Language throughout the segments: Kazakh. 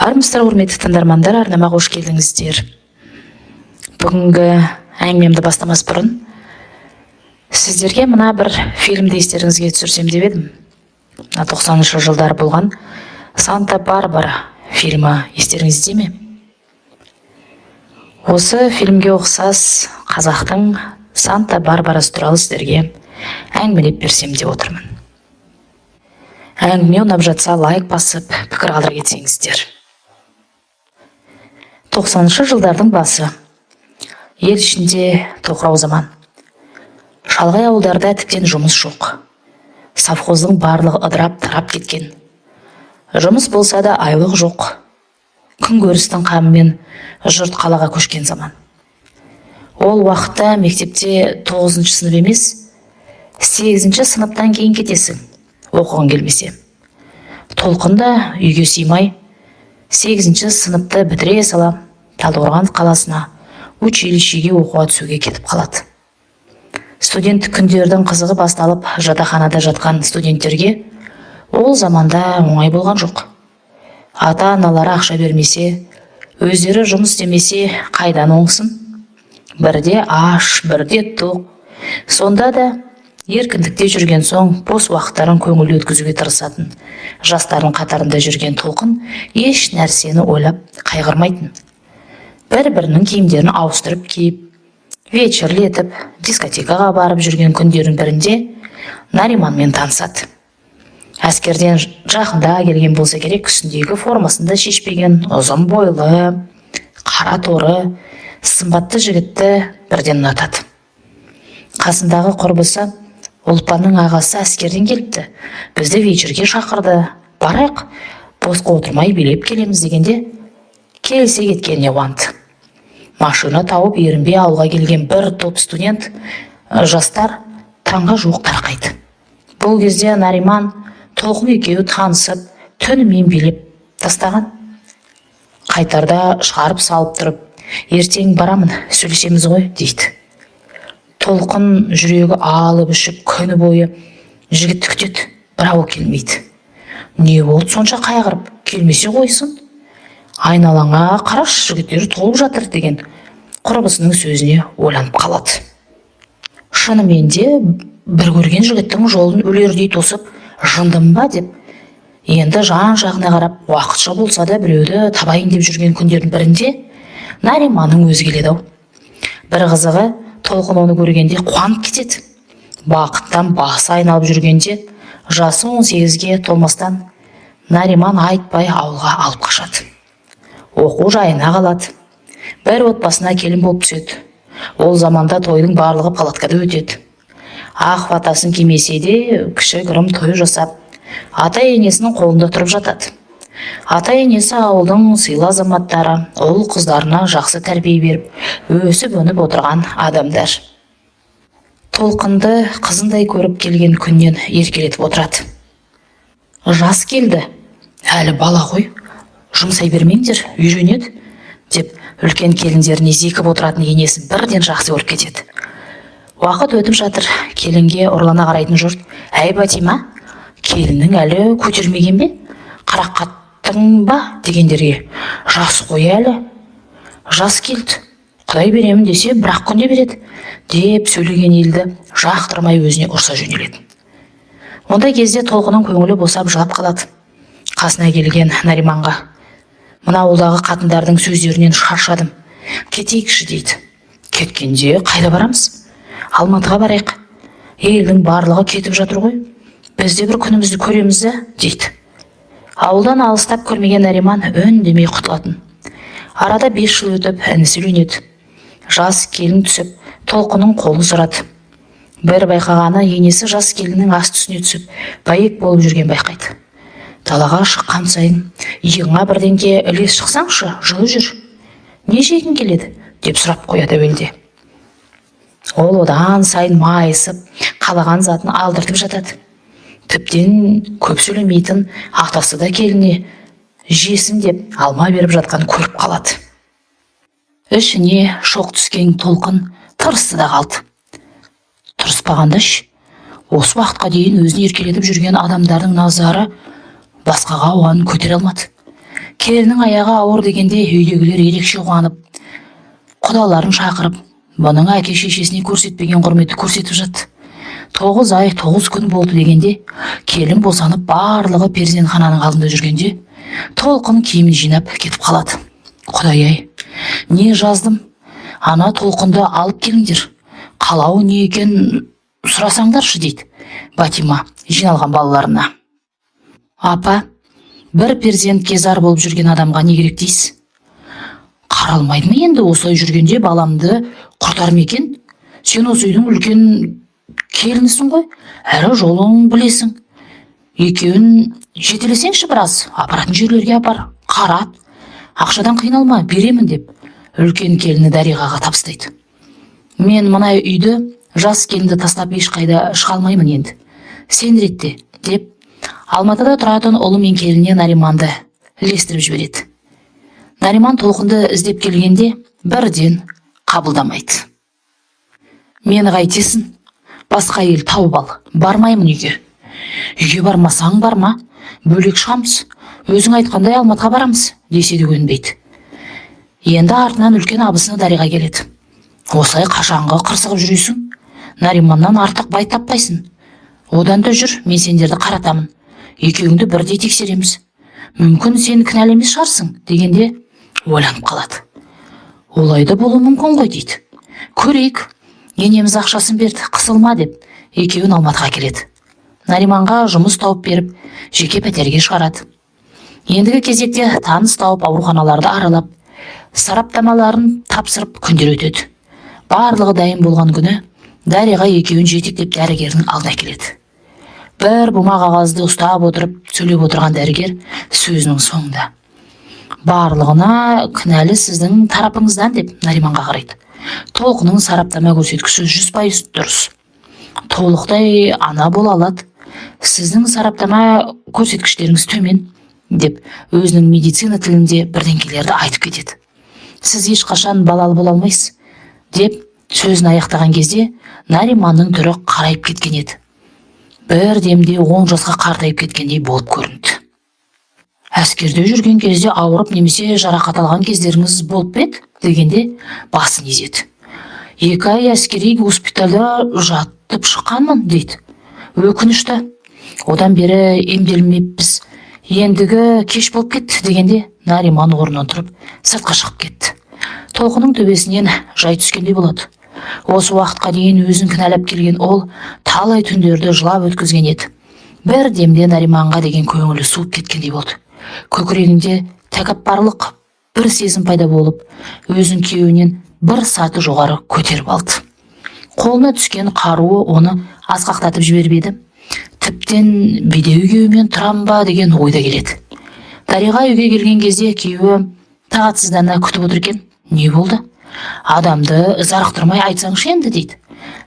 Армысыздар, құрметті тыңдармандар, арнама қош келдіңіздер. Бүгінгі әңгімемді бастамас бұрын сіздерге мына бір фильмді естеріңізге түсірсем деп едім. 90-шы жылдар болған Санта-Барбара фильмі естеріңізде ме? Осы фильмге ұқсас қазақтың Санта-Барбарасы туралы сіздерге әңгімелеп берсем деп отырмын. Әңгіме ұнап жатса лайк басып, пікір қалдыра кетсеңіздер. 90-шы жылдардың басы. Ел ішінде тоқырау заман. Шалғай ауылдарда тіптен жұмыс жоқ. Совхоздың барлығы ыдырап тарап кеткен. Жұмыс болса да айлық жоқ. Күнкөрістің қамымен жұрт қалаға көшкен заман. Ол уақытта мектепте 9-шы сынып емес, 8-ші сыныптан кейін кетесің, оқығың келмесе. Толқын да үйге сыймай 8-ші сыныпты бітіре сала Талдықорған қаласына училищеге оқуға түсуге кетіп қалады. Студенттік күндердің қызығы басталып, жатақханада жатқан студенттерге ол заманда оңай болған жоқ. Ата-аналары ақша бермесе, өздері жұмыс істемесе қайдан оңсын? Бірде аш, бірде тоқ. Сонда да еркіндікте жүрген соң бос уақыттарын көңіл өткізуге тырысатын жастардың қатарында жүрген Толқын еш нәрсені ойлап қайғырмайтын. Бір-бірінің киімдерін ауыстырып киіп, вечерлетіп, дискотекаға барып жүрген күндердің бірінде Нариманмен танысады. Әскерден жақында келген болса керек, үстіндегі формасында шешпеген ұзын бойлы, қара торы, сымбатты жігітті бірден ұнатады. Қасындағы құрбысы Ұлпанның ағасы әскерден келіпті. Бізді вечерге шақырды. Барайық, босқа отырмай билеп келеміз дегенде, келсе кеткеніне қуанды. Машина тауып ерінбей ауылға келген бір топ студент, жастар таңға жуық тарқайды. Бұл кезде Нариман Толқын екеуі танысып, түнімен билеп тастаған. Қайтарда шығарып салып тұрып, ертең барамын, сөйлесеміз ғой, дейді. Толқын жүрегі алып үшіп күні бойы жігітті күтеді, бірақ ол келмейді. Не болды сонша қайғырып, келмесе қойсын? Айналаңа қараш, жігіттері толып жатыр деген құрбысының сөзіне ойланып қалады. Шынымен де бір көрген жігіттің жолын өлердей тосып, жындым ба деп, енді жан жағына қарап, уақытша болса да біреуді табайын деп жүрген күндердің бірінде Нариманның өзі келеді. Бір қызығы, Толқын оны көргенде қуанып кетеді. Бақыттан басы айналып жүргенде, жасы 18-ге толмастан Нариман айтпай ауылға алып қашады. Оқу жайына қалады. Бір отбасына келін болып түседі. Ол заманда тойдың барлығы палаткада өтеді. Ақ батасын кимесе де кішігірім той жасап, ата-енесінің қолында тұрып жатады. Ата-енесі ауылдың сыйлы азаматтары, ұл қыздарына жақсы тәрбие беріп, өсіп өніп отырған адамдар. Толқынды қызындай көріп келген күннен еркелетіп отырады. Жас келді, әлі бала ғой, жұмсай бермеңдер, үйренеді, деп үлкен келіндеріне зекіп отыратын енесін бірден жақсы көріп кетеді. Уақыт өтіп жатыр, келінге ұрлана қарайтын жұрт, әй Батима, келіннің әлі көтермеген бе? Қарақаттың ба дегендерге, жас қой әлі, жас келді, құдай беремін десе бірақ күнде береді, деп сөйлеген елді жақтырмай өзіне ұрса жөнеледі. Ондай кезде Толқынның көңілі босап жылап қалады. Қасына келген Нариманға, мына ауылдағы қатындардың сөздерінен шаршадым, кетейікші дейді. Кеткенде қайда барамыз? Алматыға барайық, елдің барлығы кетіп жатыр ғой, бізде бір күнімізді көреміз дейді. Ауылдан алыстап көрмеген Нариман үндемей құтылатын. Арада 5 жыл өтіп, інісі үйленеді. Жас келін түсіп, Толқынның қолын сұрады. Бір байқағаны, енесі жас келіннің ас түсіне түсіп, бәйек болып жүрген байқайды. Далаға шыққан сайын, иығыңа бірдеңке ілес шықсаңшы, жылы жүр. Не жегің келеді? Деп сұрап қояды әуелде. Ол одан сайын майысып, қалаған затын алдыртып жатады. Тіптен көп сөйлемейтін атасы да келіне жесін деп алма беріп жатқан көріп қалады. Ішіне шоқ түскен Толқын тырысты да қалды. Тырыспағанда осы уақытқа дейін өзін еркелетіп жүрген адамдардың назары басқаға оған көтере алмады. Келіннің аяғы ауыр дегенде үйдегілер ерекше қуанып, құдаларын шақырып, бұның әке шешесіне көрсетпеген құрметті көрсетіп жатты. 9 ай 9 күн болды дегенде, келін босанып барлығы перзентхананың алдында жүргенде, Толқын киімін жинап кетіп қалады. Құдай-ай, не жаздым? Ана Толқынды алып келіңдер. Қалауы не екен сұрасаңдаршы, дейді Батима жиналған балаларына. Апа, бір перзентке зар болып жүрген адамға не керек дейсіз? Қаралмайды ма енді осылай жүргенде баламды құртар ма екен? Сен осы үйдің үлкен келінісің ғой, әрі жолың білесің. Екеуін жетелесеңші біраз, апаратын жерлерге апар, қарат. Ақшадан қиналма, беремін деп, үлкен келіні Дариғаға тапсырды. Мен мына үйді, жас келінді тастап ешқайда шыға алмаймын енді. Сен ретте, деп, Алматыда тұратын ұлы мен келініне Нариманды ілестіріп жібереді. Нариман Толқынды іздеп келгенде бірден қабылдамайды. Мені қайтесің? Басқа ел тауып ал, бармаймын үйге. Үйге бармасаң барма, бөлек шығамыз. Өзің айтқандай Алматыға барамыз, десе де көнбейді. Енді артынан үлкен абысыны Дариға келеді. Осылай қашанғы қырсығып жүресің? Нариманнан артық бай таппайсың. Одан да жүр, мен сендерді қаратамын. Екеуіңді бірдей тексереміз. Мүмкін сен кінәлі емес шығарсың, дегенде ойланып қалады. Олай да болуы мүмкін ғой, дейді. Көрейік. Енеміз ақшасын берді, қысылма деп, екеуін Алматыға келеді. Нариманға жұмыс тауып беріп, жеке пәтерге шығарады. Ендігі кезекте таныс тауып ауруханаларды аралап, сараптамаларын тапсырып күндер өтеді. Барлығы дайын болған күні Дариға екеуін жетектеп дәрігердің алдына келеді. Бір бума қағазды ұстап отырып, сөйлеп отырған дәрігер сөзінің соңында: барлығына кінәлі сіздің тарапыңыздан, деп Нариманға қарайды. Толқынның сараптама көрсеткіші 100% дұрыс. Толықтай ана бола алады. Сіздің сараптама көрсеткіштеріңіз төмен, деп өзінің медицина тілінде бірдеңкелерді айтып кетеді. Сіз ешқашан балалы бола алмайсыз, деп сөзін аяқтаған кезде Нариманның түрі қарайып кеткен еді. Бір демде 10 жасқа қартайып кеткендей болып көрінді. Әскерде жүрген кезде ауырып немесе жарақат алған кездеріңіз болып еді, дегенде басын изеді. 2 ай әскери госпитальда жатып шыққанмын, дейді. Өкінішті. Одан бері емделмеппіз. Ендігі кеш болып кетті, дегенде Нариман орнынан тұрып сыртқа шығып кетті. Толқынның төбесінен жай түскендей болады. Осы уақытқа дейін өзін кінәлап келген ол талай түндерді жылап өткізген еді. Бір демде Нариманға деген көңілі суып кеткендей болды. Көкірегінде тәкаппарлық бір сезім пайда болып, өзін күйеуінен бір саты жоғары көтеріп алды. Қолына түскен қаруы оны асқақтатып жібербеді. Тіптен бедеу күйеуімен тұрам ба деген ойда келеді. Дариға үйге келген кезде күйеуі тағатсыздана күтіп отыр екен. Не болды? Адамды зарықтырмай айтсаңшы енді, дейді.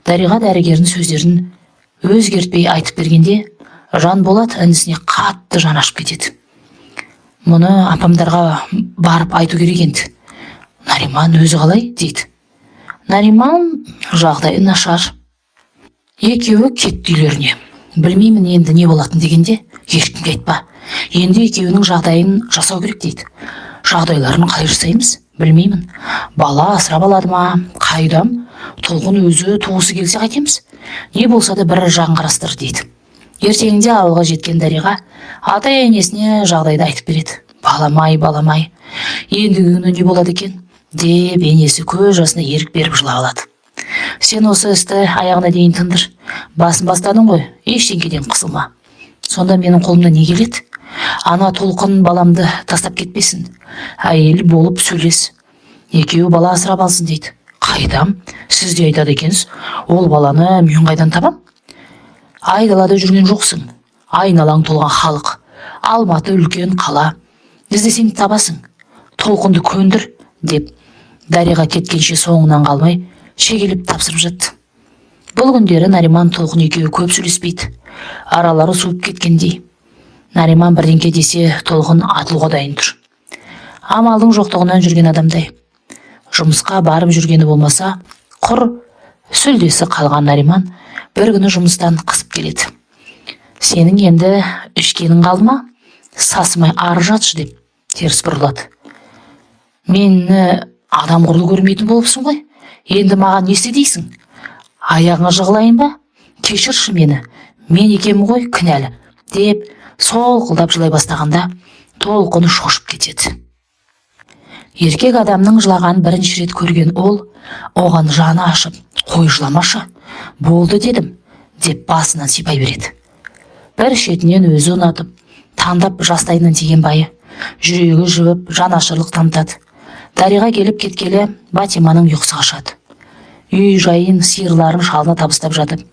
Дариға дәрігердің сөздерін өзгертпей айтып бергенде Жанболат інісіне қатты жан ашып кетеді. Мұны апамдарға барып айту керек енді. Нариман өзі қалай, дейді. Нариман жағдайы нашар. Екеуі кетті үйлеріне. Білмеймін енді не болатын, дегенде ешкімге айтпа. Енді екеуінің жағдайын жасау керек, дейді. Жағдайларын қалай жасаймыз? Білмеймін. Бала асырап алады ма? Қайдам? Толқын өзі туысы келсе қайтеміз? Не болса да бір жағын қарастыр, дейді. Ертеңінде ауылға жеткен Дариға ата-енесіне жағдайды айтып береді. Баламай, баламай, ендігі күні не болады екен, деп енесі көз жасына ерік беріп жылап алады. Сен осы істі аяғына дейін тындыр. Басын бастадың ғой, ештеңкеден қысылма. Сонда менің қолымда не келеді? Ана Толқын баламды тастап кетпесін. Әйел болып сөйлес. Екеуі бала асырап алсын, дейді. Қайдам? Сіз де айтады екенсіз. Ол баланы мен қайдан табам? Айдалада жүрген жоқсың. Айналаң толған халық. Алматы үлкен қала. Іздесең табасың. Толқынды көндір, деп Дариға кеткенше соңынан қалмай шегелеп тапсырып жатты. Бұл күндері Нариман Толқын екеуі көп сөйлеспейді. Аралары суып кеткендей. Нариман бірдеңке десе Толқын атылуға дайын тұр. Амалдың жоқтығынан жүрген адамдай. Жұмысқа барып жүргені болмаса, құр сүлдесі қалған Нариман бір күні жұмыстан қысып келеді. Сенің енді ішкенің қалды ма? Сасымай ары жатшы, деп теріс бұрылады. Мені адам құрлы көрмейтін болыпсың ғой. Енді маған не істе дейсің? Аяғыңа жығылайын ба? Кешірші мені. Мен екемін ғой кінәлі, деп солқылдап жылай бастағанда толқын шошып кетеді. Еркек адамның жылағанын бірінші рет көрген ол, оған жаны ашып, қой жыламашы, болды дедім, деп басынан сипай береді. Бір шетінен өзі ұнатып, таңдап жастайынан тиген байы, жүрегі жібіп, жанашырлық танытады. Дариға келіп кеткелі Батиманың ұйқысы қашады. Үй жайын, сиырларын шалына табыстап жатып,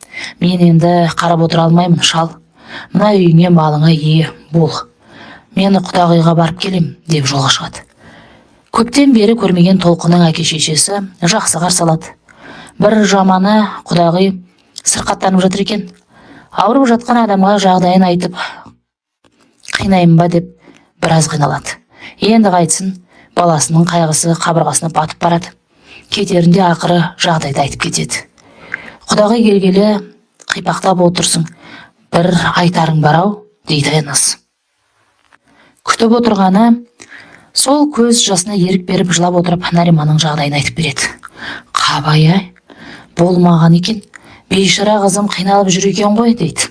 мен енді қарап отыра алмаймын, шал. Мына үйіңе, малыңа ие бол. Мені Құдағиға барып келем, деп жолға шығады. Көптен бері көрмеген толқынның әке-шешесі жақсы қарсы алады. Бір жаманы Құдағи сырқаттанып жатыр екен. Ауырып жатқан адамға жағдайын айтып, қинайын ба деп біраз қиналады. Енді қайтсын, баласының қайғысы қабырғасына батып барады. Кетерінде ақыры жағдайды айтып кетеді. Құдағи келгелі қипақтап отырсың, бір айтарың бар-ау, дейді анасы. Күтіп отырғаны сол көз жасына ерік беріп жылап отырып Нариманның жағдайын айтып береді. Қабай-ай, болмаған екен, бейшара қызым қиналып жүр екен ғой, дейді.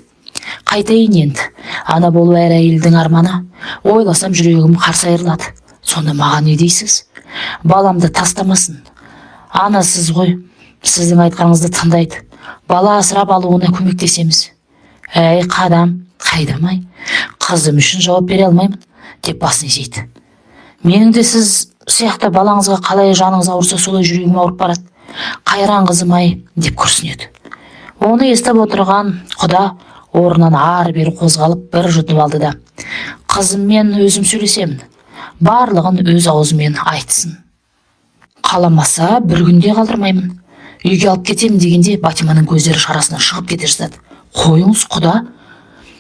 Қайтайын енді, ана болу әр әйелдің арманы. Ойласам жүрегім қарс айырылады. Сонда маған не дейсіз? Баламды тастамасын. Анасыз ғой, сіздің айтқаныңызды тыңдайды. Бала асырап алуына көмектесеміз. Әй қадам, қайдам-ай, қызым үшін жауап бере алмаймын, деп басын изейді. Менің де сіз сияқты балаңызға қалай жаныңыз ауырса солай жүрегім ауырып барады. Қайран қызым-ай, деп күрсінеді. Оны естіп отырған Құда орнынан ары-бері қозғалып бір жұтып алды да, қызыммен өзім сөйлесемін, барлығын өз аузымен айтсын. Қаламаса бір күнде қалдырмаймын. Үйге алып кетемін дегенде Батиманың көздері шарасынан шығып кете жаздады. Қойыңыз, Құда,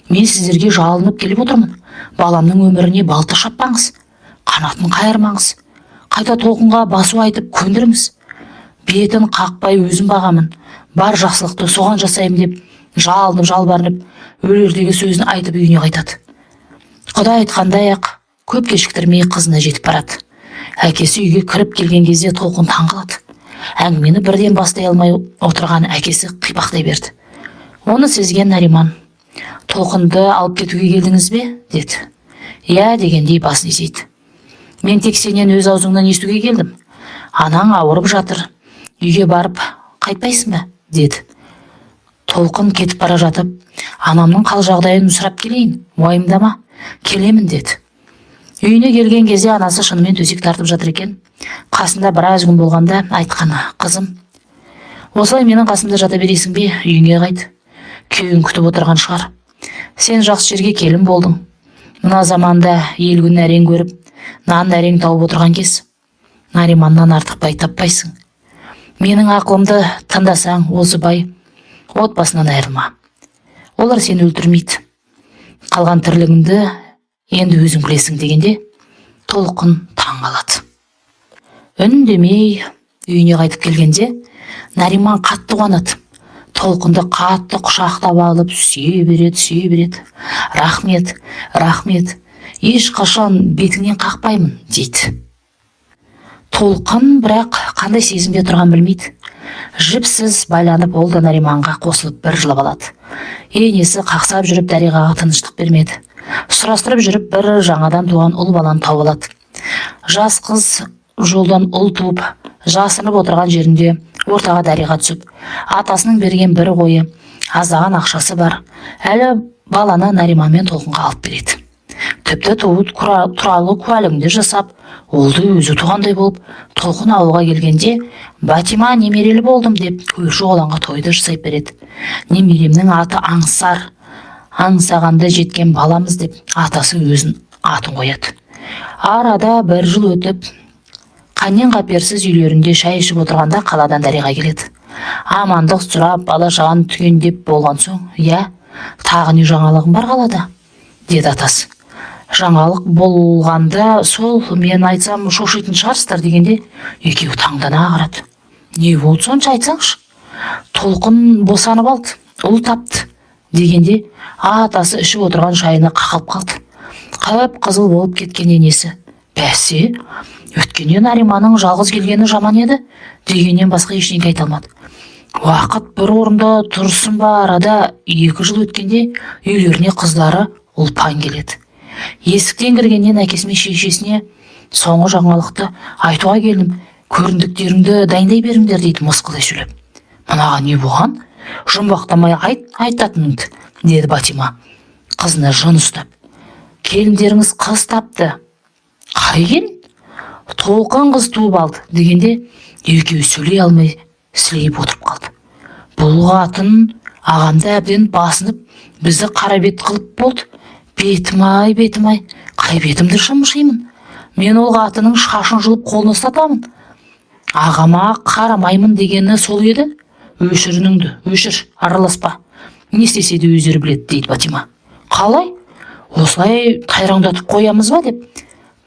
мен сіздерге жалынып келіп отырмын. Баламның өміріне балта шаппаңыз, қанатын қайырмаңыз. Қайта толқынға басу айтып көндіріңіз. Бетін қақпай өзім бағамын. Бар жақсылықты соған жасаймын деп жалынып жалбарынып өлердегі сөзін айтып үйіне қайтады. Құда айтқандай-ақ көп кешіктірмей қызына жетіп барады. Әкесі үйге кіріп келген кезде толқын таңғалады. Әңгімені бірден бастай алмай отырған әкесі қипақтай берді. Оны сезген Нариман, толқынды алып кетуге келдіңіз бе? Деді. Иә, дегендей басын изейді. Мен тек сенен өз аузыңнан естуге келдім. Анаң ауырып жатыр, үйге барып қайтпайсың ба? Деді. Толқын кетіп бара жатып, анамның қал жағдайын сұрап келейін, уайымдама, келемін, деді. Үйіне келген кезде анасы шынымен төсек тартып жатыр екен. Қасында біраз күн болғанда айтқаны, қызым, осылай менің қасымда жата бересің бе, үйіңе қайт. Күйеуің күтіп отырған шығар. Сен жақсы жерге келін болдың. Мына заманда ел күн әрең көріп, нан әрең тауып отырған кез. Нариманнан артық бай таппайсың. Менің ақылымды тыңдасаң, осы бай отбасынан айырылма. Олар сені өлтірмейді. Қалған тірлігіңді енді өзің білесің, дегенде толқын таңғалады. Үндемей үйіне қайтып келгенде Нариман қатты қуанады. Толқынды қатты құшақтап алып сүйе береді. Рахмет, рахмет, ешқашан бетіңнен қақпаймын, дейді. Толқын бірақ қандай сезімде тұрған білмейді. Жіпсіз байланып ол да Нариманға қосылып бір жылап алады. Енесі қақсап жүріп Дариғаға тыныштық бермеді. Сұрастырып жүріп бір жаңадан туған ұл баланы тауып алады. Жас қыз жолдан ұл туып, жасырынып отырған жерінде ортаға Дариға түсіп, атасының берген бір қойы, аздаған ақшасы бар, әлі баланы Нариман мен Толқынға алып береді. Тіпті туралы куәлігінде жасап, олды өзі туғандай болып, Толқын ауылға келгенде, Батима немерелі болдым деп көрші оғланға тойды жасап береді. Немеремнің аты Аңсар, аңсағанды жеткен баламыз деп атасы өзін атын қояды. Арада бір жыл өтіп, қаннен қаперсіз үйлерінде шай ішіп отырғанда қаладан Дариға келеді. Амандық сұрап, бала шағаны түгендеп болған соң, иә, тағы не жаңалығым бар қалада, деді атасы. Жаңалық болғанда сол, мен айтсам шошитын шығарсыздар, дегенде екеуі таңдана қарады. Не болды сонша, айтсаңшы? Толқын босанып алды, ұл тапты, дегенде атасы ішіп отырған шайына қақалып қалды. Қып қызыл болып кеткен енесі Бәсе, өткенде Нариманың жалғыз келгені жаман еді дегеннен басқа ештеңе айта алмады. Уақыт бір орында тұрсын ба, арада 2 жыл өткенде үйлеріне қыздары Ұлпан келеді. Есіктен кіргеннен әкесі мен шешесіне соңғы жаңалықты айтуға келдім, көріндіктеріңді дайындай беріңдер дейді мысқылдай сөйлеп. Мынаға не болған? Жұмбақтамай айтатыныңды, деді Батима қызына жын ұстап. Келіндеріңіз қыз тапты. Қай келін? Толқын қыз туып алды дегенде екеуі сөйлей алмай сілейіп отырып қалды. Бұл қатын ағамды әбден басынып бізді қара бет қылып болды. Бетім-ай, бетім-ай, қай бетімді шымшимын. Мен ол қатының шашын жұлып қолына ұстатамын. Ағама қарамаймын дегені сол еді. Өшірініңді, өшір, араласпа. Не істесе де өздері біледі, дейді Батима. Қалай? Осылай тайраңдатып қоямыз ба деп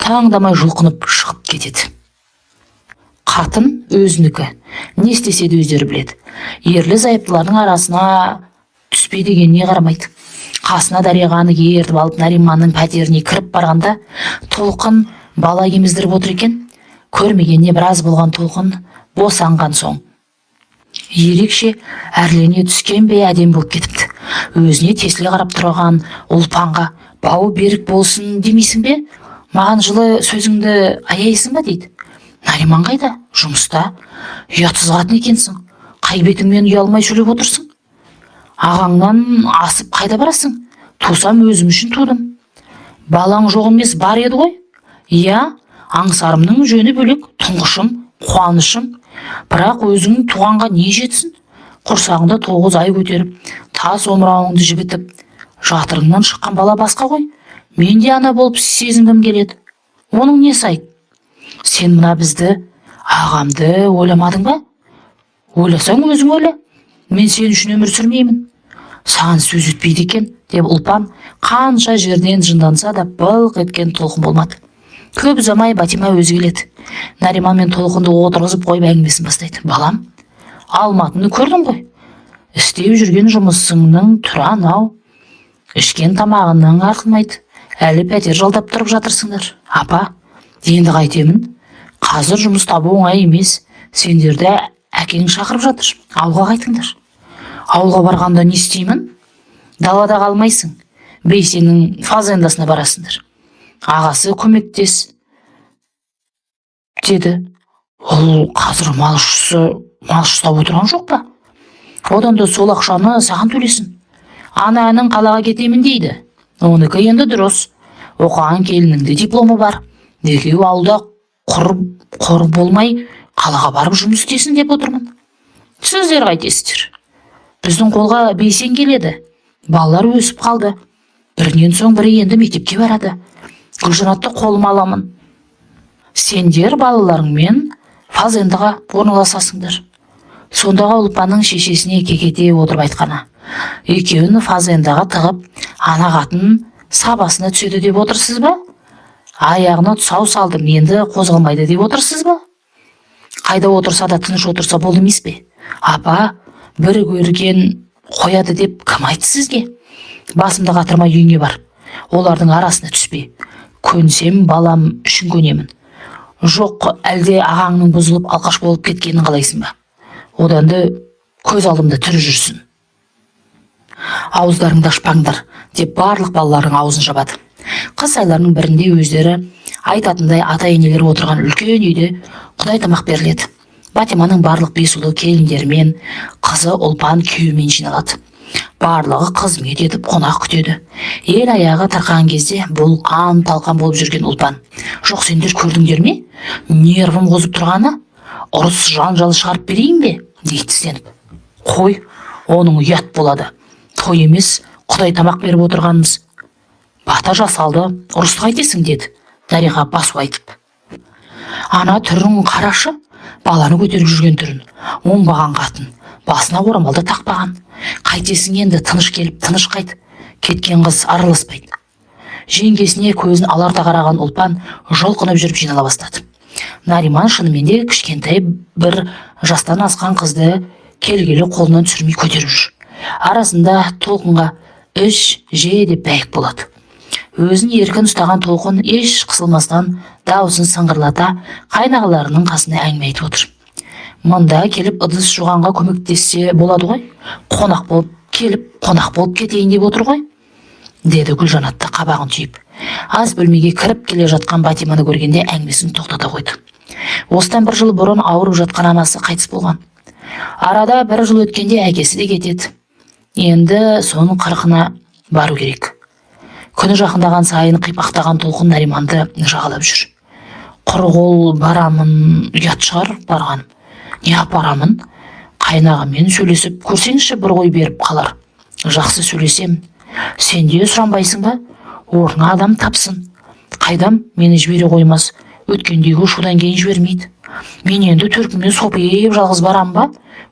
таңдамай жұлқынып шығып кетеді. Қатын өзінікі, не істесе де өздері біледі. Ерлі зайыптылардың арасына түспей дегеніне қарамайды. Қасына Дарияғаны ертіп алып Нариманның пәтеріне кіріп барғанда Толқын бала еміздіріп отыр екен. Көрмегеніне біраз болған Толқын босанған соң ерекше әрлене түскен бе әдем болып кетіпті. Өзіне тесіле қарап тұрған Ұлпанға бауы берік болсын демейсің бе? Маған жылы сөзіңді аяйсың ба дейді. Нариман қайда? Жұмыста. Ұятсыз қатын екенсің. Қай бетіңмен ұялмай сөйлеп отырсың? Ағаңнан асып қайда барасың? Тусам өзім үшін тудым. Балаң жоқ емес, бар еді ғой. Иә, аңсарымның жөні бөлек, тұңғышым, қуанышым. Бірақ өзің туғанға не жетсін? Құрсағында 9 ай көтеріп, тас омырауыңды жібітіп, жатырыңнан шыққан бала басқа ғой. Мен де ана болып сезінгім келеді. Оның несі айт? Сен мына бізді, ағамды ойламадың ба? Ойласаң өзің ойла. Мен сен үшін өмір сүрмеймін. Саған сөз өтпейді екен, деп Ұлпан қанша жерден жынданса да былқ еткен Толқын болмады. Көп ұзамай Батима өзі келеді. Нариман мен Толқынды отырғызып қойып әңгімесін бастайды. Балам, Алматыны көрдің ғой. Істеп жүрген жұмысыңның түрі анау. Ішкен тамағының артылмайды. Әлі пәтер жалдап тұрып жатырсыңдар. Апа, енді қайтемін? Қазір жұмыс табу оңай емес. Сендерді әкең шақырып жатыр. Ауылға қайтыңдар. Ауылға барғанда не істеймін? Далада қалмайсың. Бейсеннің фазендасына барасыңдар. Ағасы көмектес, деді. Ол қазір мал ұстап отырған жоқ па? Одан да сол ақшаны саған төлесін. Ананың қалаға кетемін дейді. Оныкі енді дұрыс. Оқыған келініңде дипломы бар. Екеуі ауылда құр болмай қалаға барып жұмыс істесін деп отырмын. Сіздер қайтесіздер? Біздің қолға Бейсен келеді. Балалар өсіп қалды. Бірінен соң бірі енді мектепке барады. Гүлжанатты қолыма аламын. Сендер балаларыңмен фазендаға орналасасыңдар. Сондағы Ұлпанның шешесіне кекете отырып айтқаны. Екеуін фазендаға тығып, ана қатын сабасына түседі деп отырсыз ба? Аяғына тұсау салдым, енді қозғалмайды деп отырсыз ба? Қайда отырса да тыныш отырса болды емес пе? Апа, бір көрген қояды деп кім айтты сізге? Басымды қатырмай үйіңе бар. Олардың арасына түспе. Көнсем балам үшін көнемін. Жоқ, әлде ағаңның бұзылып алқаш болып кеткенін қалайсың ба? Одан да көз алдымда тірі жүрсін. Ауыздарыңды ашпаңдар, деп барлық балалардың аузын жабады. Қыс айларының бірінде өздері айтатындай ата-енелері отырған үлкен үйде Құдай тамақ беріледі. Батиманың барлық 5 ұлы келіндерімен, қызы Ұлпан күйеуімен жиналады. Барлығы қызмет етіп қонақ күтеді. Ел аяғы тарқаған кезде бұлқан талқан болып жүрген Ұлпан: жоқ, сендер көрдіңдер ме? Нервім қозып тұрғаны? Ұрыс жанжал шығарып берейін бе? дейді тістеніп. Қой, оның ұят болады. Той емес, Құдай тамақ беріп отырғанымыз. Бата жасалды, ұрысты қайтесің, деді Дариға басу айтып. Ана түрін қарашы, баланы көтеріп жүрген түрін. Оңбаған қатын, басына орамалды тақпаған. Қайтесің енді, тыныш келіп, тыныш қайт. Кеткен қыз араласпайды. Жеңгесіне көзін аларта қараған Ұлпан жұлқынып жүріп жинала бастады. Нариман шынымен де кішкентай бір жастан асқан қызды келгелі қолынан түсірмей көтеріп жүр. Арасында Толқынға іш, же деп бәйік болады. Өзін еркін ұстаған Толқын еш қысылмастан дауысын сыңғырлата қайнағаларының қасына әңгіме айтып отыр. Мұнда келіп ыдыс жуғанға көмектессе болады ғой, қонақ болып келіп қонақ болып кетейін деп отыр ғой, деді Гүлжанат қабағын түйіп. Ас бөлмеге кіріп келе жатқан Батиманы көргенде әңгімесін тоқтата қойды. Осыдан 1 жыл бұрын ауырып жатқан анасы қайтыс болған. Арада 1 жыл өткенде әкесі де кетеді. Енді соның қырқына бару керек. Күні жақындаған сайын қипақтаған Толқын Нариманды жағалап жүр. Құр қол барамын, ұят шығар барғаным. Не апарамын? Қайнағымен сөйлесіп көрсеңізші, бір қой беріп қалар. Жақсы сөйлесем, сен де сұранбайсың ба? Орнына адам тапсын. Қайдам, мені жібере қоймас. Өткендегі шудан кейін жібермейді. Мен енді төркінмен сопиып жалғыз барам ба?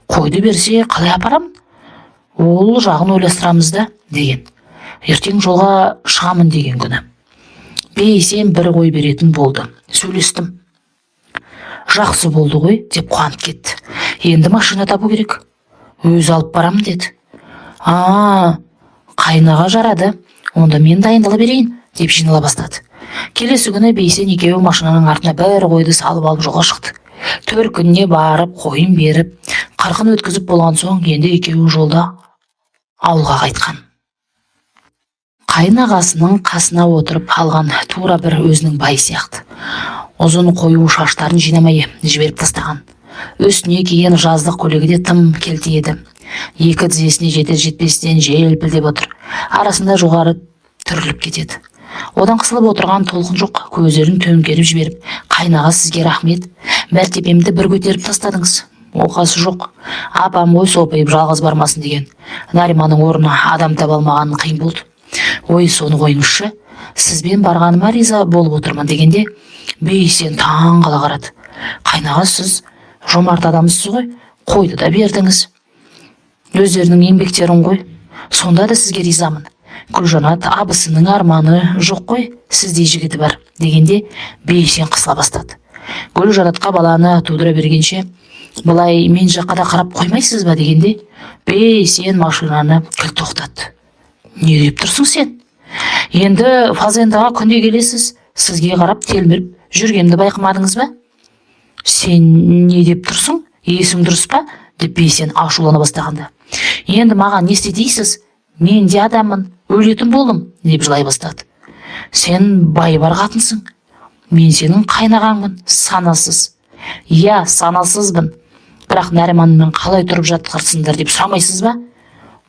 Қойды берсе қалай апарам? Ол жағын ойластырамыз да, деген. Ертең жолға шығамын деген күні. Бейсен 1 қой беретін болды. Сөйлестім. Жақсы болды ғой, деп қуанып кетті. Енді машина табу керек. Өз алып барамын деді. Қайнаға жарады. Онда мен дайындала берейін, деп жинала бастады. Келесі күні Бейсен екеуі машинаның артына 1 қойды салып алып жолға шықты. Төркініне барып, қойын беріп, қырқын өткізіп болған соң, енді екеуі жолда ауылға қайтқан. Қайнағасының қасына отырып алған тура бір өзінің бай сияқты. Ұзын қою шаштарын жинамай жіберіп тастаған. Үстіне киген жаздық көйлегі де тым келтиеді. 2 тізесіне жетер-жетпестен желпілдеп отыр. Арасында жоғары түріліп кетеді. Одан қысылып отырған Толқын жоқ, көздерін төңкеріп жіберіп, қайнаға сізге рахмет, мәртебемді бір көтеріп тастадыңыз. Оқасы жоқ, апам ой сопиып жалғыз бармасын деген. Нариманның орнына адам таба алмағаны қиын болды. Ой, соны қойыңызшы, сізбен барғаныма риза болып отырмын дегенде, Бейсен таң қала қарады. Қайнаға, сіз жомарт адамсыз ғой, қойды да бердіңіз. Өздерінің еңбектерін ғой, сонда да сізге ризамын. Гүлжанат абысының арманы жоқ қой, сіздей жігіті бар, дегенде Бейсен қысыла бастады. Гүлжанатқа баланы тудыра бергенше, бұлай мен жаққа да қарап қоймайсыз ба, дегенде Бейсен машинаны кілт тоқтатты. Не деп тұрсың сен? Енді фазендаға күнде келесіз, сізге қарап телміріп жүргенді байқамадыңыз ба? Сен не деп тұрсың? Есің дұрыс па? Деп Бейсен ашулана бастағанда. Енді маған не істейсіз? Мен де адаммын, өлетін болдым, деп жылай бастады. Сен бай бар қатынсың. Мен сенің қайнағаңмын, санасыз. Иә, санасызбын. Бірақ Нариманмен қалай тұрып жатқарсыңдар деп сұрамайсыз ба?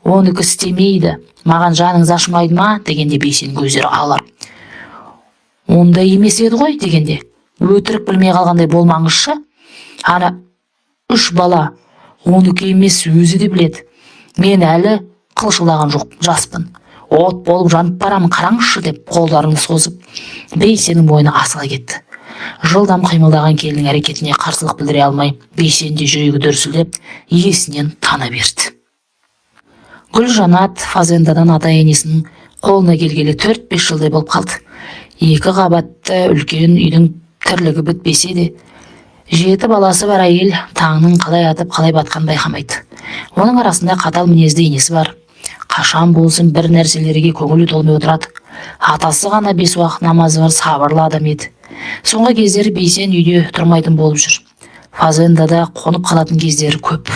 Оныкі істемейді. Маған жаныңыз ашымайды ма? Дегенде Бейсен көздері алар. Ондай емес еді ғой, дегенде. Өтірік білмей қалғандай болмаңызшы. Ана 3 бала, оныкі емес өзі де біледі. Мен әлі қылшылдаған жоқ, жаспын. От болып жанып барамын, қараңызшы, деп қолдарын созып, Бейсеннің бойына асыла кетті. Жылдам қимылдаған келінің әрекетіне қарсылық білдіре алмай, Бейсен де жүрегі дүрсілдеп, есінен тана берді. Гүлжанат фазендадан ата-енесінің қолына келгелі 4-5 жылдай болып қалды. 2 қабатты үлкен үйдің тірлігі бітпесе де, 7 баласы бар әйел таңның қалай атып қалай батқан байқамайды. Оның арасында қатал мінезді енесі бар. Қашан болсын бір нәрселерге көңілі толмай отырады. Атасы ғана 5 уақыт намазы бар, сабырлы адам еді. Соңғы кездері Бейсен үйде тұрмайтын болып жүр. Фазендада қонып қалатын кездері көп.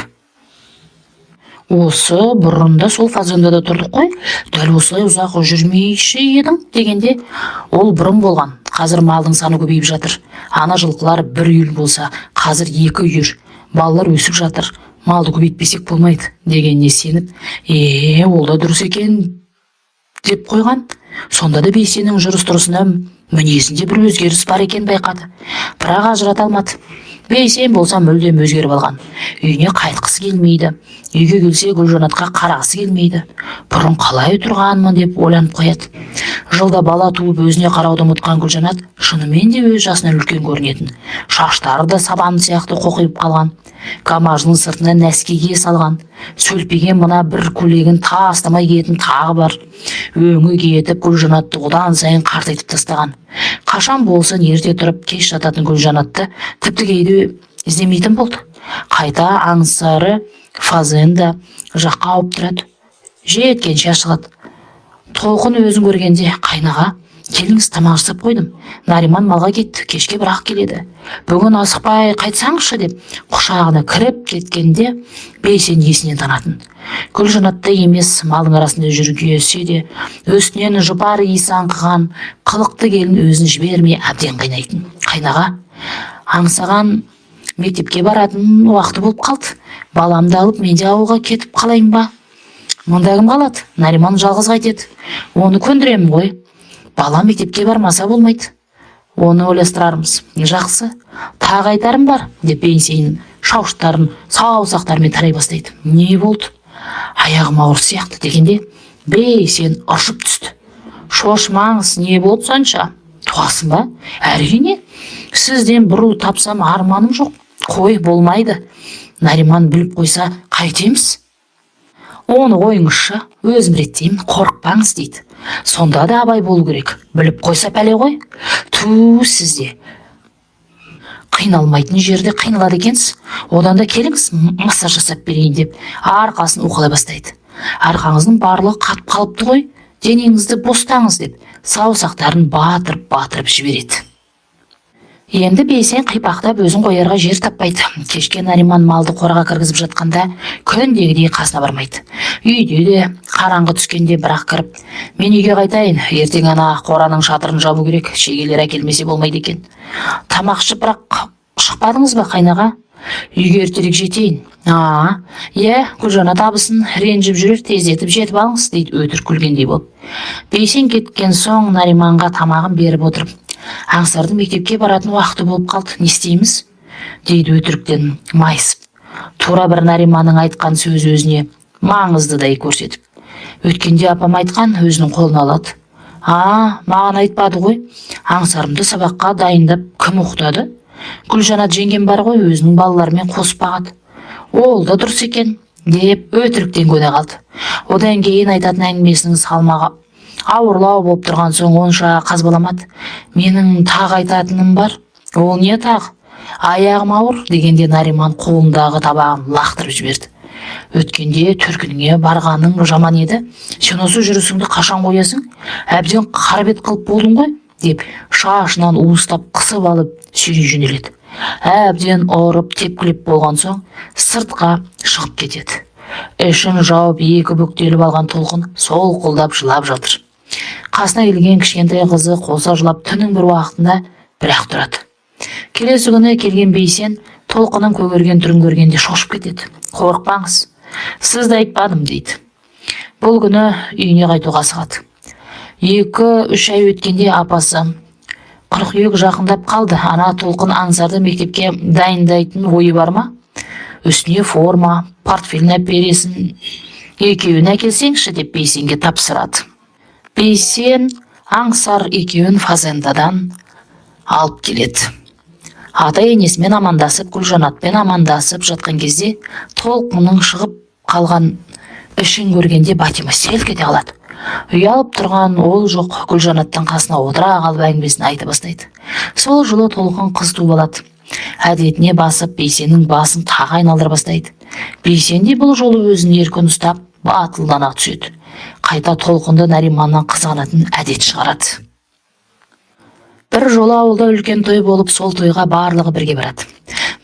Осы бұрында сол фазендада тұрдық қой, дәл осылай ұзақ жүрмейші едің, дегенде, ол бұрын болған. Қазір малдың саны көбейіп жатыр. Ана жылқылар 1 үйір болса, қазір 2 үйір. Балалар өсіп жатыр. Малды көбейтпесек болмайды, дегеніне сеніп, ол да дұрыс екен деп қойған. Сонда да Бейсеннің жүріс-тұрысында мінезінде бір өзгеріс бар екен байқады. Бірақ ажырата алмады. Бейсен болса мүлдем өзгеріп алған. Үйіне қайтқысы келмейді. Үйге келсе Гүлжанатқа қарағысы келмейді. Бұрын қалай тұрғанмын деп ойланып қояды. Жылда бала туып өзіне қарауды ұмытқан Гүлжанат шынымен де өз жасынан үлкен көрінетін. Шаштары да сабан сияқты қоқиып қалған. Камажының сыртына нәскиге салған. Сөлпеген мына бір көйлегін тастамай киетін тағы бар. Өңі кетіп Гүлжанатты одан сайын қартайтып тастаған. Қашан болсын ерте тұрып кеш жататын Гүлжанатты тіпті кейде іздемейтін болды. Қайта аңсары фазенда жаққа ауып тұрады. Жеткенше ашылады. Толқын өзін көргенде: қайнаға, келіңіз, тамақ жасап қойдым. Нариман малға кетті, кешке бірақ келеді. Бүгін асықпай қайтсаңызшы деп құшағына кіріп кеткенде Бейсен есінен танатын. Гүлжанатта емес, малдың арасында жүргесе де үстінен жұпар иісі аңқыған қылықты келін өзін жібермей әбден қайнайтын. Қайнаға, аңсаған мектепке баратын уақыты болып қалды. Баламды алып мен де ауылға кетіп қалайын ба? Мұнда кім қалады? Нариман жалғыз қайтеді. Оны көндіремін ғой. Бала мектепке бармаса болмайды. Оны ойластырармыз. Жақсы, тағы айтарым бар, деп Бейсен шауыштарын саусақтарымен тарай бастайды. Не болды? Аяғым ауыр сияқты дегенде Бейсен ыршып түсті. Шошымаңыз, не болды сонша? Туасың ба? Әрине, сізден бұру тапсам арманым жоқ. Қой, болмайды. Нариман біліп қойса қайтеміз? Оны қойыңызшы, өзім реттеймін, қорықпаңыз дейді. Сонда да абай болу керек. Біліп қойса пәле ғой. Ту, сізде қиналмайтын жерде қиналады екенсіз. Одан да келіңіз, массаж жасап берейін деп арқасын уқалай бастайды. Арқаңыздың барлығы қатып қалыпты ғой, денеңізді бостаңыз деп саусақтарын батырып жібереді. Енді Бейсен қипақтап өзін қоярға жер таппайды. Кешке Нариман малды қораға кіргізіп жатқанда күндегідей қасына бармайды. Үйде де қараңғы түскенде бірақ кіріп: мен үйге қайтайын, ертең ана қораның шатырын жабу керек, шегелер әкелмесе болмайды екен. Тамақ ішіп бірақ шықпадыңыз ба, қайнаға? Үйге ертерек жетейін. Иә, Гүлжанат абысын ренжіп жүрер, тездетіп жетіп алыңыз, дейді өтірік күлгендей болып. Бейсен кеткен соң Нариманға тамағын беріп отырып: аңсардың мектепке баратын уақыты болып қалды, не істейміз? Дейді өтіріктен майысып. Тура бір Нариманның айтқан сөзі өзіне маңыздыдай көрсетіп. Өткенде апам айтқан, өзінің қолына алады. Маған айтпады ғой. Аңсарымды сабаққа дайындап кім оқытады? Гүлжанат жеңгем бар ғой, өзінің балаларымен қосып бағады. Ол да дұрыс екен, деп өтіріктен көне қалды. Одан кейін айтатын әңгімесінің салмағы ауырлау болып тұрған соң онша қазбаламады. Менің тағы айтатыным бар. Ол не тағы? Аяғым ауыр, дегенде Нариман қолындағы табағын лақтырып жіберді. Өткенде төркініңе барғаның жаман еді. Сен осы жүрісіңді қашан қоясың? Әбден қарабет қылып болдың ғой, деп шашынан уыстап қысып алып сүйрей жөнеледі. Әбден ұрып тепкілеп болған соң сыртқа шығып кетеді. Ішін жауып екі бүктеліп алған Толқын солқылдап жылап жатыр. Қасына келген кішкентай қызы қоса жылап түннің бір уақытында бірақ тұрады. Келесі күні келген Бейсен Толқынның көгерген түрін көргенде шошып кетеді. Қорықпаңыз, сізді айтпадым, дейді. Бұл күні үйіне қайтуға асығады. 2-3 ай өткенде апасы: қыркүйек жақындап қалды, ана Толқын Аңсарды мектепке дайындайтын ойы бар ма? Үстіне форма, портфелін әпересін, екеуін әкелсеңші, деп Бейсенге тапсырады. Бейсен Аңсар екеуін фазендадан алып келеді. Ата-енесімен амандасып, Гүлжанатпен амандасып жатқан кезде Толқынның шығып қалған ішін көргенде Батима селк ете қалады. Ұялып тұрған ол жоқ, Гүлжанаттың қасына отыра қалып әңгімесін айта бастайды. Сол жылы Толқын қыз туып алады. Әдетіне басып, Бейсеннің басын тағы айналдыра бастайды. Бейсен де бұл жолы өзін еркін ұстап, батылдана түседі. Қайта Толқынды Нариманнан қызғанатын әдет шығарады. Бір жолы ауылда үлкен той болып, сол тойға барлығы бірге барады.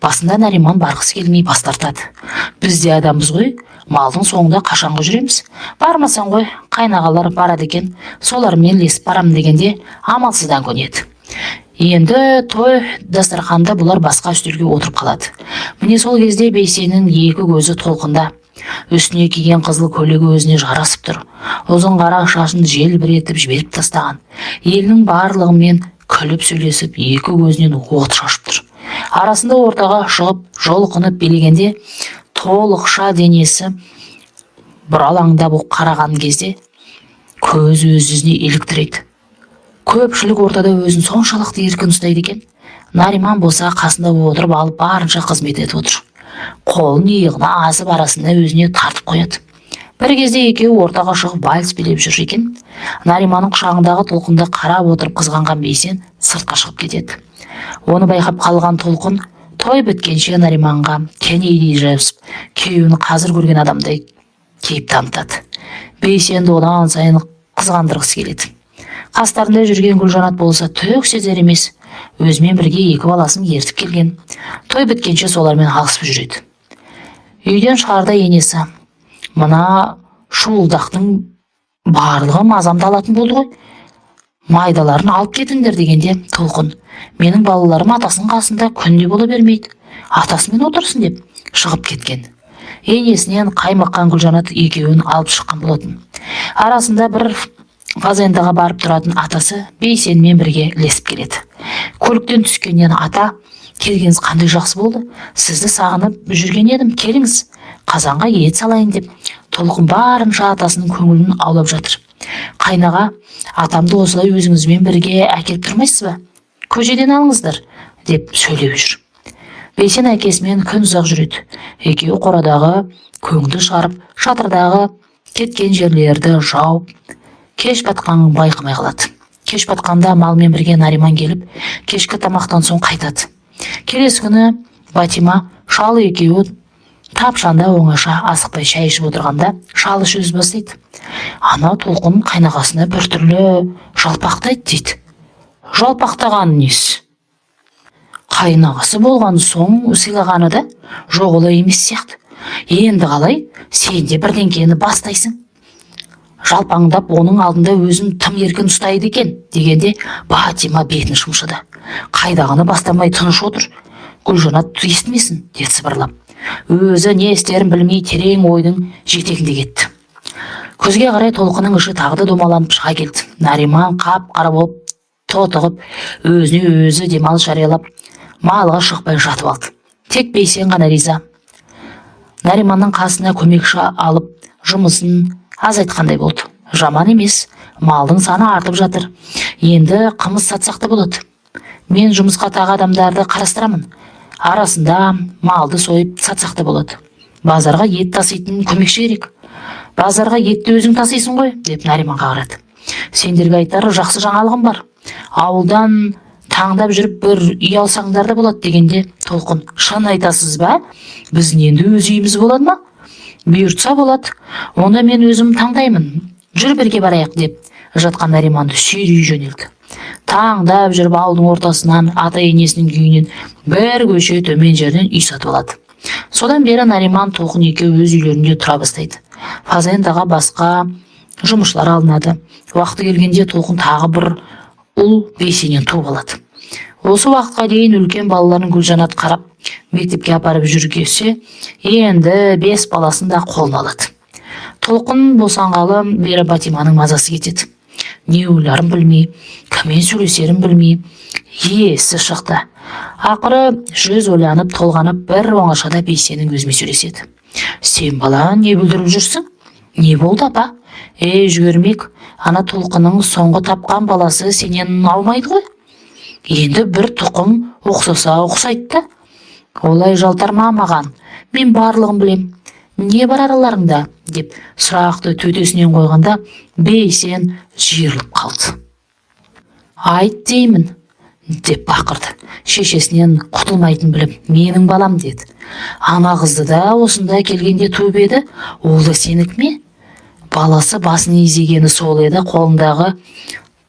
Басында Нариман барғысы келмей бас тартады. Біз де адамбыз ғой, малдың соңында қашанғы жүреміз? Бармасаң ғой, қайнағалар барады екен, солармен ілесіп барам дегенде амалсыздан көнеді. Енді той дастарханда бұлар басқа үстелге отырып қалады. Міне сол кезде Бейсеннің екі көзі Толқында. Үстіне киген қызыл көйлегі өзіне жарасып тұр. Ұзын қара шашын желбіретіп жіберіп тастаған. Елінің барлығымен күліп сөйлесіп, екі көзінен от шашып тұр. Арасында ортаға шығып, жолқынып билегенде толықша денесі бұралаңдап қараған кезде көзі өз-өзіне еліктіреді. Көпшілік ортада өзін соншалықты еркін ұстайды екен. Нариман болса қасында отырып алып барынша қызмет етіп отыр. Қолын иығына асып арасында өзіне тартып қояды. Бір кезде екеуі ортаға шығып вальс билеп жүр екен. Нариманның құшағындағы Толқынды қарап отырып қызғанған Бейсен сыртқа шығып кетеді. Оны байқап қалған Толқын той біткенше Нариманға кенедей жабысып, күйеуін қазір көрген адамдай кейіп танытады. Бейсенді одан сайын қызғандырғысы келеді. Қастарында жүрген Гүлжанат болса түк сезер емес, өзімен бірге екі баласын ертіп келген. Той біткенше солармен алысып жүреді. Үйден шығарда енесі: мына шуылдақтың барлығы мазамды алатын болды ғой, майдаларын алып кетіңдер дегенде, Толқын: менің балаларым атасының қасында күнде бола бермейді, атасымен отырсын деп шығып кеткен. Енесінен қаймыққан Гүлжанат екеуін алып шыққан болатын. Арасында бір фазендаға барып тұратын атасы Бейсенмен бірге ілесіп келеді. Көліктен түскеннен: ата, келгеніңіз қандай жақсы болды, сізді сағынып жүрген едім, келіңіз, қазанға ет салайын деп Толқын барынша атасының көңілін аулап жатыр. Қайнаға: атамды осылай өзіңізбен бірге әкеліп тұрмайсыз ба, көжеден алыңыздар деп сөйлеп жүр. Бейсен әкесімен күн ұзақ жүреді. Екеуі қорадағы көңді шығарып, шатырдағы кеткен жерлерді жауып, кеш батқанын байқамай қалады. Кеш батқанда малмен бірге Нариман келіп, кешкі тамақтан соң қайтады. Келесі күні Батима, шалы екеуі тапшанда оңаша асықпай шай ішіп отырғанда, шалы сөз бастайды: ана Толқын қайнағасына біртүрлі жалпақтайды дейді. Жалпақтағаны несі? Қайнағасы болған соң сыйлағаны да, жоқ олай емес сияқты. Енді қалай сен де бірдеңкені бастайсың? Жалпаңдап оның алдында өзін тым еркін ұстайды екен дегенде, Батима бетін шымшыды. Қайдағыны бастамай тыныш отыр, Гүлжанат естімесін деді сыбырлап. Өзі не істерін білмей терең ойдың жетегінде кетті. Көзге қарай Толқынның іші тағы да домаланып шыға келді. Нариман қап-қара болып тотығып, өзіне өзі демалыс жариялап, малға шықпай жатып алды. Тек Бейсен ғана риза. Нариманның қасына көмекші алып, жұмысын азайтқандай болды. Жаман емес, малдың саны артып жатыр. Енді қымыз сатсақ та болады. Мен жұмысқа тағы адамдарды қарастырамын. Арасында малды сойып сатсақ та болады. Базарға ет таситын көмекші керек. Базарға етті өзің тасисың ғой, деп Нариманға қарады. Сендерге айтар жақсы жаңалығым бар. Ауылдан таңдап жүріп бір үй алсаңдар да болады дегенде, Толқын: шын айтасыз ба? Біздің енді өз үйіміз болады ма? Бұйыртса болады, онда мен өзім таңдаймын. Жүр бірге барайық деп жатқан Нариманды сүйрей жөнелді. Таңдап жүріп ауылдың ортасынан, ата енесінің үйінен бір көше төмен жерден үй сатып алады. Содан бері Нариман, Толқын екеуі өз үйлерінде тұра бастайды. Фазендаға басқа жұмысшылар алынады. Уақыты келгенде Толқын тағы бір ұл Бейсеннен туып алады. Осы уақытқа дейін үлкен балаларын Гүлжанат қарап, мектепке апарып жүргесе, енді 5 баласын да қолына алады. Толқын босанғалы бері Батиманың мазасы кетеді. Не ойларын білмей, кіммен сөйлесерін білмей, есі шықты. Ақыры жүз ойланып, толғанып, бір оңашада Бейсеннің өзімен сөйлеседі. Сен бала не бүлдіріп жүрсің? Не болды апа? Жүгермек, ана Толқынның соңғы тапқан баласы сенен аумайды ғой. Енді бір тұқым ұқсаса ұқсайды да. Олай жалтарма маған, мен барлығын білем. Не бар араларыңда? Деп сұрақты төтесінен қойғанда, Бейсен жиырылып қалды. Айт деймін, деп бақырды. Шешесінен құтылмайтын біліп, менің балам деді. Ана қызды да осында келгенде туып еді, ол да сенікі ме? Баласы басын изегені сол еді, қолындағы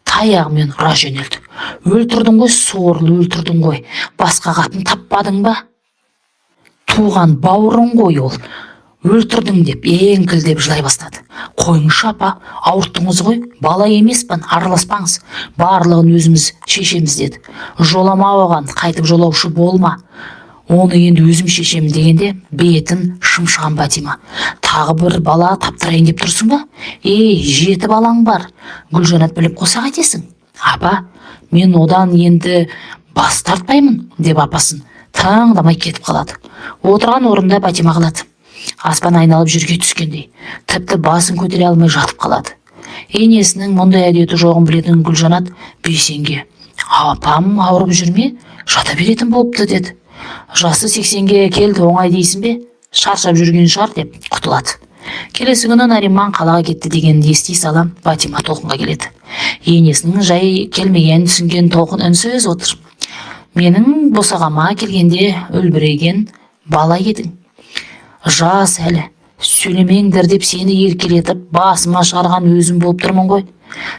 таяғымен ұра жөнелді. Өлтірдің ғой, сорлы өлтірдің ғой, басқа қатын таппадың ба? Туған бауырың ғой ол, өлтірдің деп еңкілдеп жылай бастады. Қойыңшы апа, ауырттыңыз ғой, бала емеспін, араласпаңыз, барлығын өзіміз шешеміз деді. Жолама оған, қайтып жолаушы болма, оны енді өзім шешем дегенде, бетін шымшыған Батима: тағы бір бала таптырайын деп тұрсың ба? 7 балаң бар, Гүлжанат біліп қоса қайтесің? Апа, мен одан енді бас тартпаймын, деп апасын таңдамай кетіп қалады. Отырған орында Батима қалады. Аспан айналып жерге түскендей, тіпті басын көтере алмай жатып қалады. Енесінің мұндай әдеті жоғын білетін Гүлжанат Бейсенге: апам ауырып жүрме, жата беретін болыпты деді. Жасы 80-ге келді, оңай дейсің бе? Шаршап жүрген шығар деп құтылады. Келесі күні Нариман қалаға кетті дегенді ести сала, Батима Толқынға келеді. Енесінің жай келмегенін түсінген Толқын үнсіз отыр. Менің босағама келгенде өлбіреген бала едің. Жас әлі, сөйлемеңдер деп сені еркелетіп басыма шығарған өзім болып тұрмын ғой.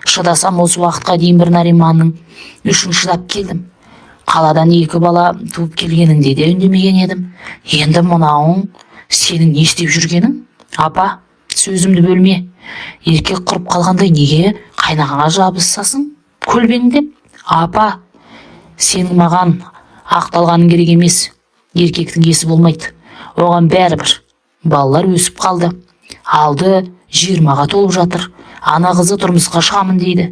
Шыдасам осы уақытқа дейін бір Нариманның үшін шыдап келдім. Қаладан 2 бала туып келгеніңде де үндемеген едім. Енді мынауың сенің не істеп жүргенің? Апа, сөзімді бөлме. Еркек құрып қалғандай неге қайнағаңа жабысасың? Көлбеңдеп. Апа, сенің маған ақталғаның керек емес. Еркектің есі болмайды. Оған бәрібір. Балалар өсіп қалды. Алды 20-ға толып жатыр. Ана қызы тұрмысқа шығамын дейді.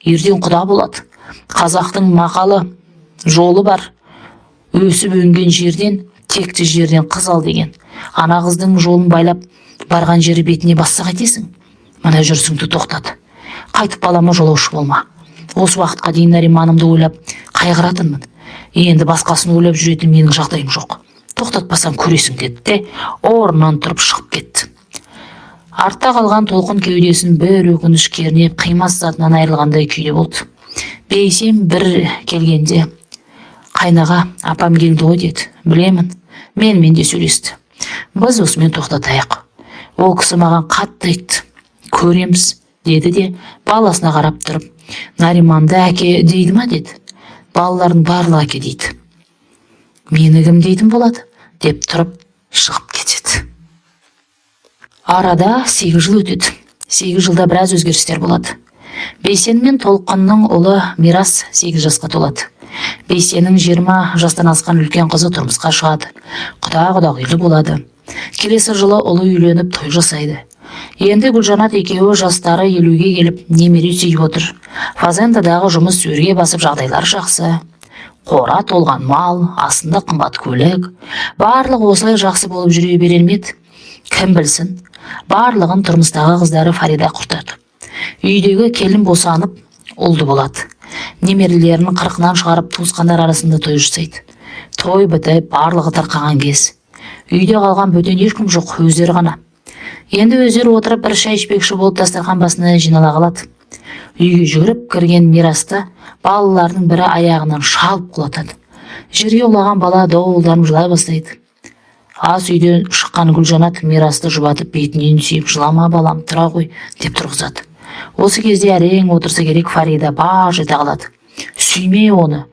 Ертең құда болады. Қазақтың мақалы жолы бар. Өсіп өнген жерден, текті жерден қыз ал деген. Ана қыздың жолын байлап барған жері бетіне басса қайтесің? Мына жүрсіңді тоқтат. Қайтып балама жолаушы болма. Осы уақытқа дейін Нариманымды ойлап қайғыратынмын. Енді басқасын ойлап жүретін менің жағдайым жоқ. Тоқтатпасам көресің деді де орнынан тұрып шығып кетті. Артта қалған толқын кеудесін бір өкініш кернеп қимас затынан айырылғандай күйде болды. Бейсен бір келгенде қайнаға апам келді ғой деді. Білемін, менімен де сөйлесті. Біз осымен тоқтатайық. Ол кісі маған қатты айтты. Көреміз деді де баласына қарап тұрып, Нариманды әке дейді ма деді. Балалардың барлығы әке дейді. Мені кім дейтін болады деп тұрып шығып кетеді. Арада 8 жыл өтеді. 8 жылда біраз өзгерістер болады. Бейсен мен Толқынның ұлы Мирас 8 жасқа толады. Бейсеннің 20 жастан асқан үлкен қызы тұрмысқа шығады. Құда-құдағилы болады. Келесі жылы ұлы үйленіп той жасайды. Енді Гүлжанат екеуі жастары 50-ге келіп немере сүйіп отыр. Фазендадағы жұмыс өрге басып жағдайлар жақсы. Қора толған мал, астында қымбат көлік. Барлығы осылай жақсы болып жүре берелмеді. Кім білсін, барлығын тұрмыстағы қыздары Фарида құртады. Үйдегі келін босанып, ұлды болады. Немерелерінің 40-нан шығарып туысқандар арасында той жасайды. Той бітіп, барлығы тарқаған кез. Үйде қалған бөтен ешкім жоқ, өздері ғана. Енді өздері отырып бір шай ішпекші болып дастархан басына жинала қалады. Үйге жүгіріп кірген Мирасты балалардың бірі аяғынан шалып құлатады. Жерге құлаған бала доуылданып жылай бастайды. Ас үйден шыққан Гүлжанат Мирасты жұбатып бетінен сүйіп, жылама балам, тұра ғой деп тұрғызады. Осы кезде әрең отырса керек Фарида баж ете қалады. Сүйме оны,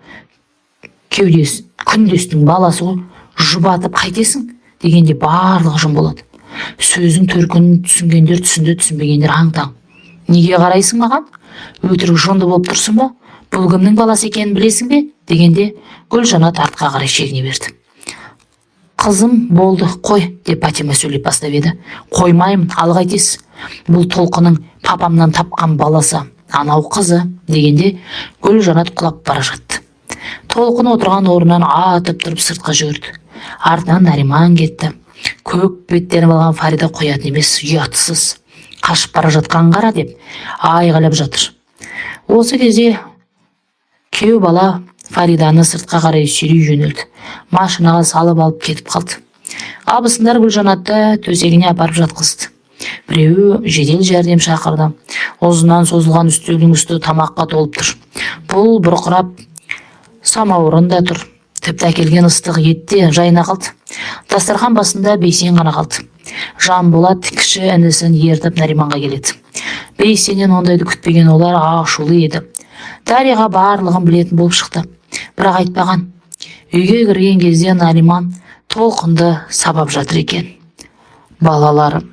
кеудесі күндестің баласы ғой, жұбатып қайтесің дегенде барлығы жым болады. Сөздің төркінін түсінгендер түсінді, түсінбегендер аң-таң. Неге қарайсың маған? Өтірік жонды болып тұрсың ба? Бұл кімнің баласы екенін білесің бе? Дегенде Гүлжанат артқа қарай шегіне берді. Қызым болды, қой деп Патима сөйлеп бастап еді. Қоймаймын, ал қайтесіз? Бұл Толқынның папамнан тапқан баласы, анау қызы дегенде Гүлжанат құлап бара жатты. Толқын отырған орнынан атып тұрып сыртқа жүгірді. Артынан Нариман кетті. Көк беттеніп алған Фарида қоятын емес, ұятсыз. Қашып бара жатқан қара деп айғайлап жатыр. Осы кезде күйеу бала Фариданы сыртқа қарай сүйрей жөнелді. Машинаға салып алып кетіп қалды. Абысындар Гүлжанатты төсегіне апарып жатқызды. Біреуі жедел жәрдем шақырды. Ұзынан созылған үстелдің үсті тамаққа толып тұр. Бұл бұрқырап самауырын да тұр. Тіпті әкелген ыстық етте жайына қалды. Дастархан басында Бейсен ғана қалды. Жанболат кіші інісін ертіп Нариманға келеді. Бейсеннен ондайды күтпеген олар ашулы еді. Дарияға барлығын білетін болып шықты. Бірақ айтпаған. Үйге кірген кезде Нариман Толқынды сабап жатыр екен. Балалары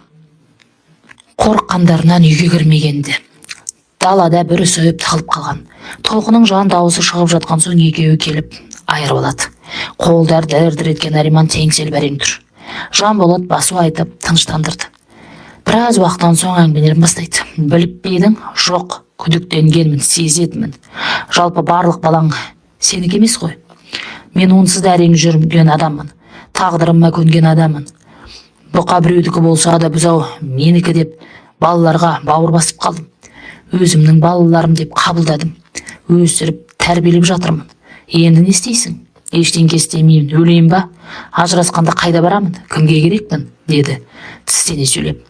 қорыққандарынан үйге кірмегенді. Далада бір сөйіп тығылып қалған. Толқынның жан дауысы шығып жатқан соң екеуі келіп айырып алады. Қолдар дір-дір еткен Нариман теңселіп әрең тұр. Жанболат басу айтып тыныштандырды. Біраз уақыттан соң әңгімелерін бастайды. Біліп пе едің? Жоқ, күдіктенгенмін, сезетінмін. Жалпы барлық балаң сенікі емес қой. Мен онсыз да әрең жүрген адаммын. Тағдырыма көнген адаммын. Бұқа біреудікі болса да бұзау менікі деп балаларға бауыр басып қалдым. Өзімнің балаларым деп қабылдадым. Өсіріп, тәрбиелеп жатырмын. Енді не істейсің? Ештеңе істемеймін, өлейін ба? Ажырасқанда қайда барамын? Кімге керекпін? Деді, тістене сөйлеп.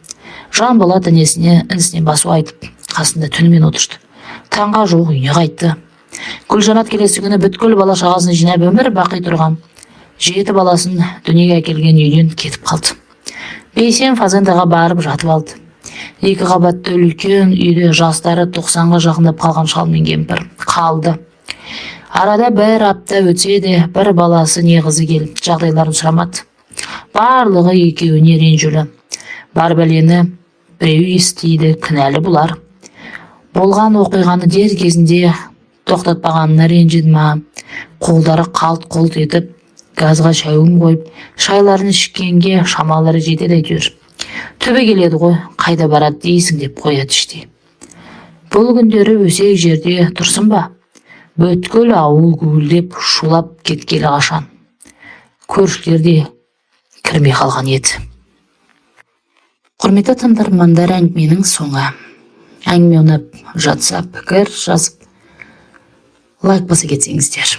Жанболат інісіне басу айтып, қасында түнімен отырды. Таңға жуық үйіне қайтты. Гүлжанат келесі күні бүткіл бала шағасын жинап өмір бақи тұрған 7 баласын дүниеге әкелген үйден кетіп қалды. бейсен фазендаға барып жатып алды. Екі қабатты үлкен үйде жастары 90-ға жақындап қалған шал мен кемпір қалды. Арада бір апта өтсе де бір баласы не қызы келіп жағдайларын сұрамады. Барлығы екеуіне ренжулі. Бар бәлені біреу естиді, кінәлі бұлар. Болған оқиғаны дер кезінде тоқтатпағанына ренжіді ма, қолдары қалт-қолт етіп, газға шәугім қойып, шайларын ішкенге шамалары жетеді әйтеуір. Түбі келеді ғой, қайда барады дейсің деп қояды іштей. Бұл күндері өсек жерде тұрсын ба? Бөткөл ауыл гуілдеп шулап кеткелі қашан. Көршілер де кірмей қалған еді. Құрметті тыңдармандар, әңгіменің соңы. Әңгіме ұнап жатса пікір жазып, лайк баса кетсеңіздер.